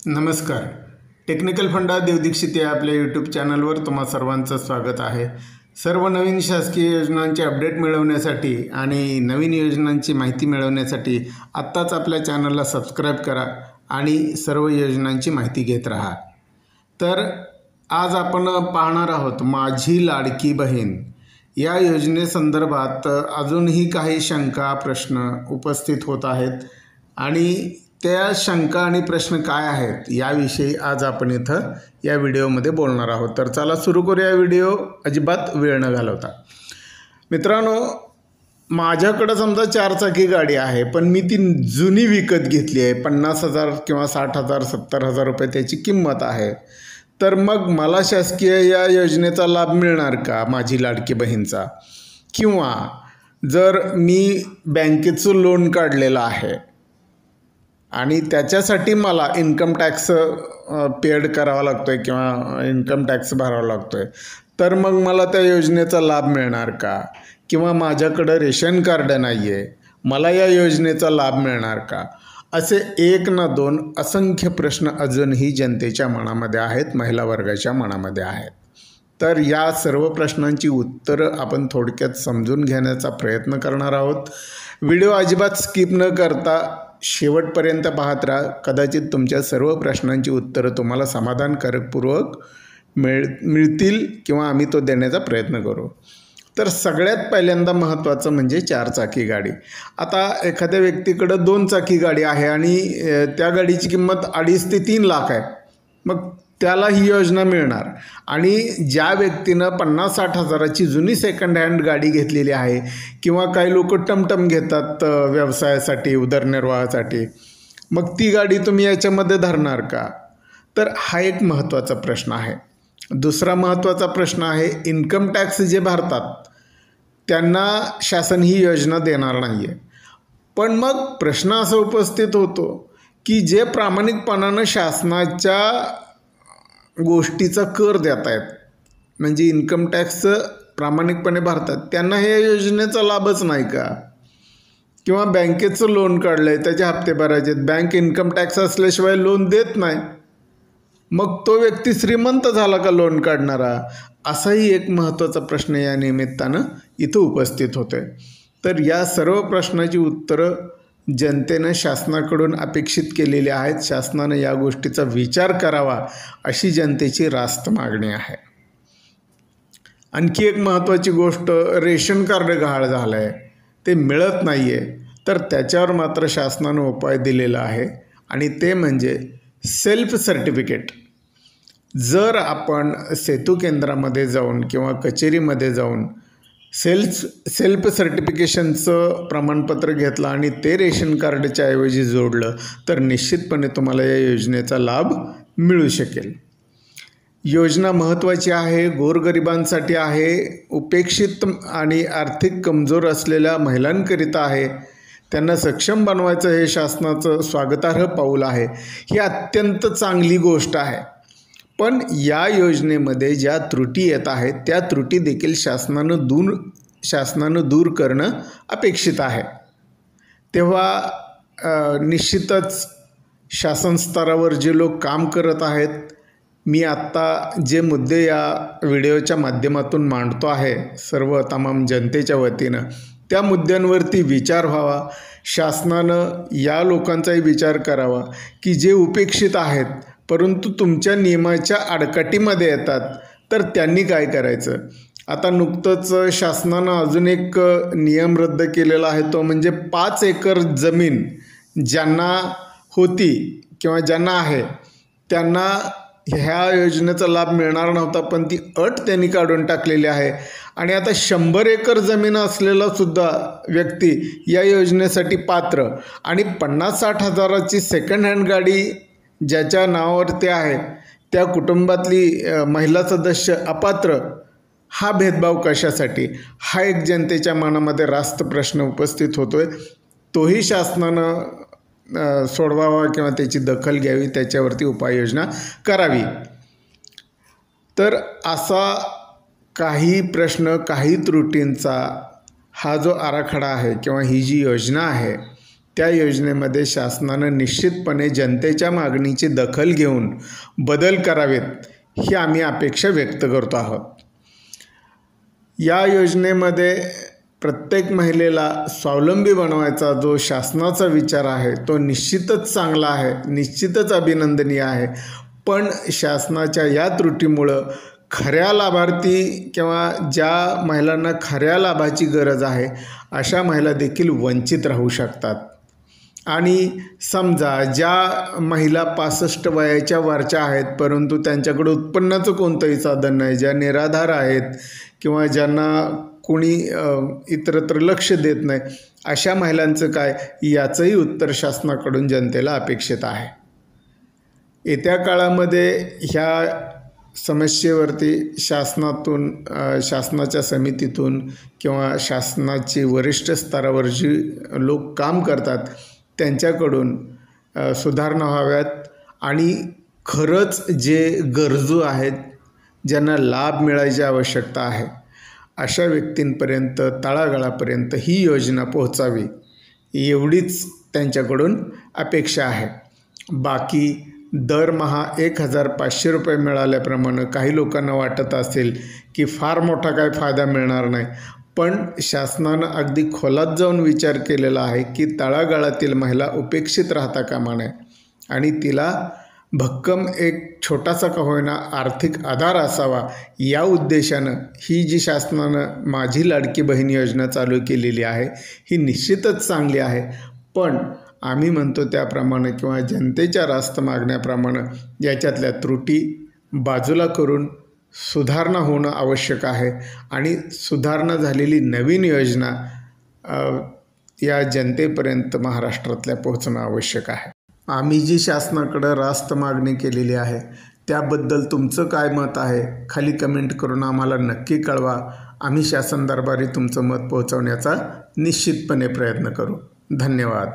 नमस्कार. टेक्निकल फंडा देवदीक्षित या आपल्या यूट्यूब चॅनलवर तुम्हा सर्वांचं स्वागत आहे. सर्व नवीन शासकीय योजनांचे अपडेट मिळवण्यासाठी आणि नवीन योजनांची माहिती मिळवण्यासाठी आत्ताच आपल्या चॅनलला सबस्क्राईब करा आणि सर्व योजनांची माहिती घेत राहा. तर आज आपण पाहणार आहोत माझी लाडकी बहीण या योजनेसंदर्भात अजूनही काही शंका प्रश्न उपस्थित होत आहेत आणि त्या शंका आणि प्रश्न काय आहेत याविषयी आज आपण इथं या व्हिडिओमध्ये बोलणार आहोत. तर चला सुरू करूया व्हिडिओ अजिबात वेळ न घालवता. मित्रांनो, माझ्याकडं समजा 4 चाकी गाडी आहे, पण मी ती जुनी विकत घेतली आहे. 50,000 किंवा 60,000 70,000 रुपये त्याची किंमत आहे. तर मग मला शासकीय या योजनेचा लाभ मिळणार का, माझी लाडकी बहीणचा? किंवा जर मी बँकेचं लोन काढलेलं आहे आणि त्याच्यासाठी मला इन्कम टॅक्स पेड करावा लागतो आहे किंवा इन्कम टॅक्स भरावा लागतो आहे, तर मग मला त्या योजनेचा लाभ मिळणार का? किंवा माझ्याकडं रेशन कार्ड नाही आहे, मला या योजनेचा लाभ मिळणार का? असे एक ना दोन असंख्य प्रश्न अजूनही जनतेच्या मनामध्ये आहेत, महिला वर्गाच्या मनामध्ये आहेत. तर या सर्व प्रश्नांची उत्तरं आपण थोडक्यात समजून घेण्याचा प्रयत्न करणार आहोत. व्हिडिओ अजिबात स्किप न करता शेवटपर्यंत पाहत राहा. कदाचित तुमच्या सर्व प्रश्नांची उत्तरं तुम्हाला समाधानकारकपूर्वक मिळतील किंवा आम्ही तो देण्याचा प्रयत्न करू. तर सगळ्यात पहिल्यांदा महत्त्वाचं म्हणजे 4 चाकी गाडी. आता एखाद्या व्यक्तीकडं 2 चाकी गाडी आहे आणि त्या गाडीची किंमत 2.5 ते 3 लाख आहे. मग त्याला ही योजना मिळणार. आणि ज्या व्यक्तीनं 50-60 हजाराची जुनी सेकंड हँड गाडी घेतलेली आहे किंवा काही लोक टमटम घेतात व्यवसायासाठी, उदरनिर्वाहासाठी, मग ती गाडी तुम्ही याच्यामध्ये धरणार का? तर हा एक महत्त्वाचा प्रश्न आहे. दुसरा महत्त्वाचा प्रश्न आहे, इन्कम टॅक्स जे भरतात त्यांना शासन ही योजना देणार नाही आहे. पण मग प्रश्न असा उपस्थित होतो की जे प्रामाणिकपणानं शासनाच्या गोष्टीचा कर देत आहेत, म्हणजे इन्कम टॅक्स प्रामाणिकपणे भरतात, त्यांना या योजनेचा लाभच नाही का? किंवा बँकेचं लोन काढलं आहे, त्याचे हप्ते भरायचे आहेत, बँक इन्कम टॅक्स असल्याशिवाय लोन देत नाही, मग तो व्यक्ती श्रीमंत झाला का लोन काढणारा? असाही एक महत्त्वाचा प्रश्न या निमित्तानं इथं उपस्थित होतो आहे. तर या सर्व प्रश्नाची उत्तरं जनतेनं शासनाकडून अपेक्षित केलेली आहेत. शासनानं या गोष्टीचा विचार करावा अशी जनतेची रास्त मागणी आहे. आणखी एक महत्त्वाची गोष्ट, रेशन कार्ड गहाळ झालं आहे, ते मिळत नाही आहे. तर त्याच्यावर मात्र शासनानं उपाय दिलेला आहे आणि ते म्हणजे सेल्फ सर्टिफिकेट. जर आपण सेतू केंद्रामध्ये जाऊन किंवा कचेरीमध्ये जाऊन सेल्फ सर्टिफिकेशनचं प्रमाणपत्र घेतलं आणि ते रेशन कार्डच्या ऐवजी जोडलं तर निश्चितपणे तुम्हाला या योजनेचा लाभ मिळू शकेल. योजना महत्त्वाची आहे, गोरगरिबांसाठी आहे, उपेक्षित आणि आर्थिक कमजोर असलेल्या महिलांकरिता आहे. त्यांना सक्षम बनवायचं हे शासनाचं स्वागतार्ह पाऊल आहे. ही अत्यंत चांगली गोष्ट आहे. पण या योजनेमध्ये ज्या त्रुटी येत आहेत त्या त्रुटी देखील शासनानं दूर करणं अपेक्षित आहे. तेव्हा निश्चितच शासन स्तरावर जे लोक काम करत आहेत, मी आत्ता जे मुद्दे या व्हिडिओच्या माध्यमातून मांडतो आहे सर्व तमाम जनतेच्या वतीनं, त्या मुद्द्यांवरती विचार व्हावा. शासनानं या लोकांचाही विचार करावा की जे उपेक्षित आहेत परंतु तुमच्या नियमाच्या आडकाठीमध्ये येतात, तर त्यांनी काय करायचं? आता नुकतंच शासनानं अजून एक नियम रद्द केलेला आहे, तो म्हणजे 5 एकर जमीन ज्यांना होती किंवा ज्यांना आहे त्यांना ह्या योजनेचा लाभ मिळणार नव्हता, पण ती अट त्यांनी काढून टाकलेली आहे. आणि आता 100 एकर जमीन असलेला सुद्धा व्यक्ती या योजनेसाठी पात्र आणि 50-60 हजाराची सेकंड हँड गाडी ज्याच्या नावावरती आहे त्या कुटुंबातली महिला सदस्य अपात्र. हा भेदभाव कशासाठी? हा एक जनतेच्या मनामध्ये रास्त प्रश्न उपस्थित होतो आहे. तोही शासनानं सोडवावा किंवा त्याची दखल घ्यावी, त्याच्यावरती उपाययोजना करावी. तर असा काही प्रश्न, काही त्रुटींचा हा जो आराखडा आहे किंवा ही जी योजना आहे त्या योजनेमध्ये शासनानं निश्चितपणे जनतेच्या मागणीची दखल घेऊन बदल करावेत ही आम्ही अपेक्षा व्यक्त करतो आहोत. या योजनेमध्ये प्रत्येक महिलेला स्वावलंबी बनवायचा जो शासनाचा विचार आहे तो निश्चितच चांगला आहे, निश्चितच अभिनंदनीय आहे. पण शासनाच्या या त्रुटीमुळं खऱ्या लाभार्थी किंवा ज्या महिलांना खऱ्या लाभाची गरज आहे अशा महिला देखील वंचित राहू शकतात. आणि समजा ज्या महिला 65 वयाच्या वरच्या आहेत परंतु त्यांच्याकडे उत्पन्नाचं कोणतंही साधन नाही, ज्या निराधार आहेत किंवा ज्यांना कोणी इतरत्र लक्ष देत नाही, अशा महिलांचं काय याचंही उत्तर शासनाकडून जनतेला अपेक्षित आहे. येत्या काळामध्ये ह्या समस्येवरती शासनाच्या समितीतून किंवा शासनाची वरिष्ठ स्तरावर जी लोक काम करतात त्यांच्याकडून सुधारणा व्हाव्यात आणि खरंच जे गरजू आहेत, ज्यांना लाभ मिळायची आवश्यकता आहे, अशा व्यक्तींपर्यंत तळागाळापर्यंत ही योजना पोहोचावी एवढीच त्यांच्याकडून अपेक्षा आहे. बाकी दरमहा 1,500 रुपये मिळाल्याप्रमाणे काही लोकांना वाटत असेल की फार मोठा काय फायदा मिळणार नाही, पण शासनानं अगदी खोलात जाऊन विचार केलेला आहे की तळागाळातील महिला उपेक्षित राहता कामा नये आणि तिला भक्कम एक छोटासा का होईना आर्थिक आधार असावा या उद्देशानं ही जी शासनानं माझी लाडकी बहीण योजना चालू केलेली आहे ही निश्चितच चांगली आहे. पण आम्ही म्हणतो त्याप्रमाणे किंवा जनतेच्या रास्त मागण्याप्रमाणे याच्यातल्या त्रुटी बाजूला करून सुधारणा होणं आवश्यक आहे आणि सुधारणा झालेली नवीन योजना या जनतेपर्यंत महाराष्ट्रातल्या पोहोचणं आवश्यक आहे. आम्ही जी शासनाकडं रास्त मागणी केलेली आहे त्याबद्दल तुमचं काय मत आहे खाली कमेंट करून आम्हाला नक्की कळवा. आम्ही शासन दरबारी तुमचं मत पोहोचवण्याचा निश्चितपणे प्रयत्न करू. धन्यवाद.